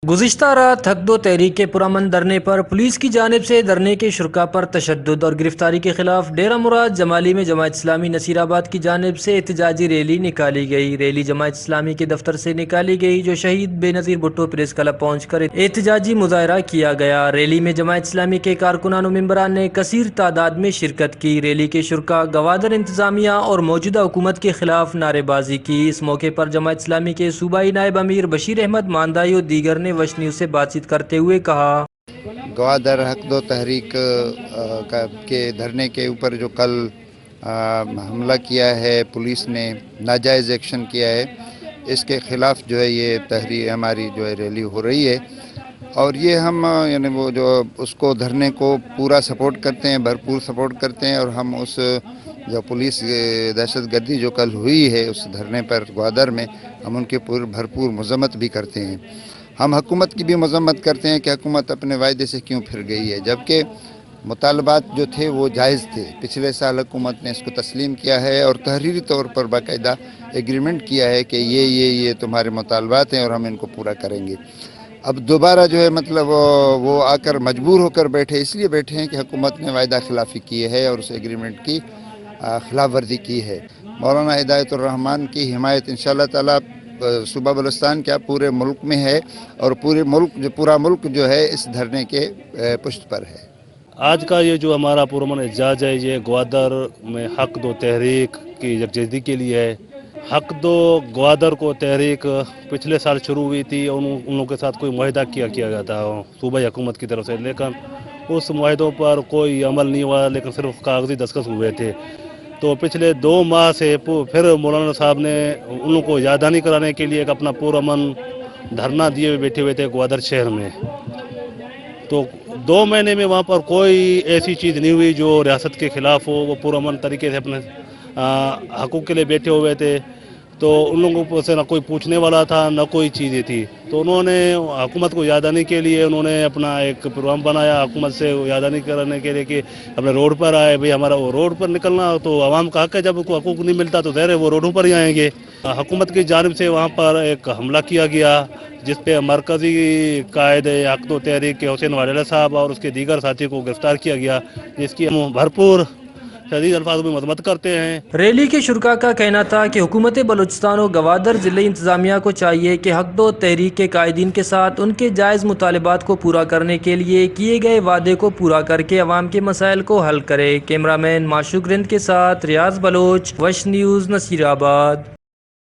گزشتہ رات حق دو تحریک کے پرامن دھرنے پر پولیس کی جانب سے دھرنے کے شرکاء پر تشدد اور گرفتاری کے خلاف ڈیرہ مراد جمالی میں جماعت اسلامی نصیر آباد کی جانب سے احتجاجی ریلی نکالی گئی۔ ریلی جماعت اسلامی کے دفتر سے نکالی گئی، جو شہید بے نظیر بھٹو پریس کلب پہنچ کر احتجاجی مظاہرہ کیا گیا۔ ریلی میں جماعت اسلامی کے کارکنان و ممبران نے کثیر تعداد میں شرکت کی۔ ریلی کے شرکاء گوادر انتظامیہ اور موجودہ حکومت کے خلاف نعرے بازی کی۔ اس موقع پر جماعت اسلامی کے صوبائی نائب امیر بشیر احمد ماندائی اور دیگر نے وش نیوز سے بات چیت کرتے ہوئے کہا، گوادر حق دو تحریک کے دھرنے کے اوپر جو کل حملہ کیا ہے، پولیس نے ناجائز ایکشن کیا ہے، اس کے خلاف جو ہے یہ تحریک ہماری جو ہے ریلی ہو رہی ہے، اور یہ ہم یعنی وہ جو اس کو دھرنے کو پورا سپورٹ کرتے ہیں، بھرپور سپورٹ کرتے ہیں، اور ہم اس جو پولیس دہشت گردی جو کل ہوئی ہے اس دھرنے پر گوادر میں، ہم ان کے بھرپور مذمت بھی کرتے ہیں۔ ہم حکومت کی بھی مذمت کرتے ہیں کہ حکومت اپنے وعدے سے کیوں پھر گئی ہے، جبکہ مطالبات جو تھے وہ جائز تھے۔ پچھلے سال حکومت نے اس کو تسلیم کیا ہے اور تحریری طور پر باقاعدہ ایگریمنٹ کیا ہے کہ یہ تمہارے مطالبات ہیں اور ہم ان کو پورا کریں گے۔ اب دوبارہ جو ہے مطلب وہ آ کر مجبور ہو کر بیٹھے، اس لیے بیٹھے ہیں کہ حکومت نے وعدہ خلافی کی ہے اور اس ایگریمنٹ کی خلاف ورزی کی ہے۔ مولانا ہدایت الرحمان کی حمایت انشاءاللہ تعالی صوبہ بلوچستان کیا پورے ملک میں ہے، اور پورا ملک جو ہے اس دھرنے کے پشت پر ہے۔ آج کا یہ جو ہمارا پرامن احتجاج ہے، یہ گوادر میں حق دو تحریک کی یکجہتی کے لیے ہے۔ حق دو گوادر کو تحریک پچھلے سال شروع ہوئی تھی، ان لوگوں کے ساتھ کوئی معاہدہ کیا گیا تھا صوبائی حکومت کی طرف سے، لیکن اس معاہدوں پر کوئی عمل نہیں ہوا، لیکن صرف کاغذی دستخط ہوئے تھے۔ تو پچھلے 2 ماہ سے پھر مولانا صاحب نے ان لوگوں کو یاد دہانی کرانے کے لیے ایک اپنا پرامن دھرنا دیے ہوئے بیٹھے ہوئے تھے گوادر شہر میں۔ تو 2 مہینے میں وہاں پر کوئی ایسی چیز نہیں ہوئی جو ریاست کے خلاف ہو۔ وہ پرامن طریقے سے اپنے حقوق کے لیے بیٹھے ہوئے تھے، تو ان لوگوں سے نہ کوئی پوچھنے والا تھا نہ کوئی چیزیں تھی۔ تو انہوں نے حکومت کو یاد دہانی کے لیے انہوں نے اپنا ایک پروگرام بنایا حکومت سے یاد دہانی کرانے کے لیے کہ اپنے روڈ پر آئے، بھئی ہمارا وہ روڈ پر نکلنا تو عوام کا حق ہے، جب کوئی حقوق نہیں ملتا تو ظاہر ہے وہ روڈوں پر ہی آئیں گے۔ حکومت کی جانب سے وہاں پر ایک حملہ کیا گیا، جس پہ مرکزی قائد حق دو تحریک کے حسین والیلہ صاحب اور اس کے دیگر ساتھی کو گرفتار کیا گیا، جس کی ہم بھرپور شدید الفاظ میں مذمت کرتے ہیں۔ ریلی کے شرکاء کا کہنا تھا کہ حکومت بلوچستان و گوادر ضلعی انتظامیہ کو چاہیے کہ حق دو تحریک کے قائدین کے ساتھ ان کے جائز مطالبات کو پورا کرنے کے لیے کیے گئے وعدے کو پورا کر کے عوام کے مسائل کو حل کرے۔ کیمرہ مین معشوق رند کے ساتھ ریاض بلوچ، وش نیوز، نصیر آباد۔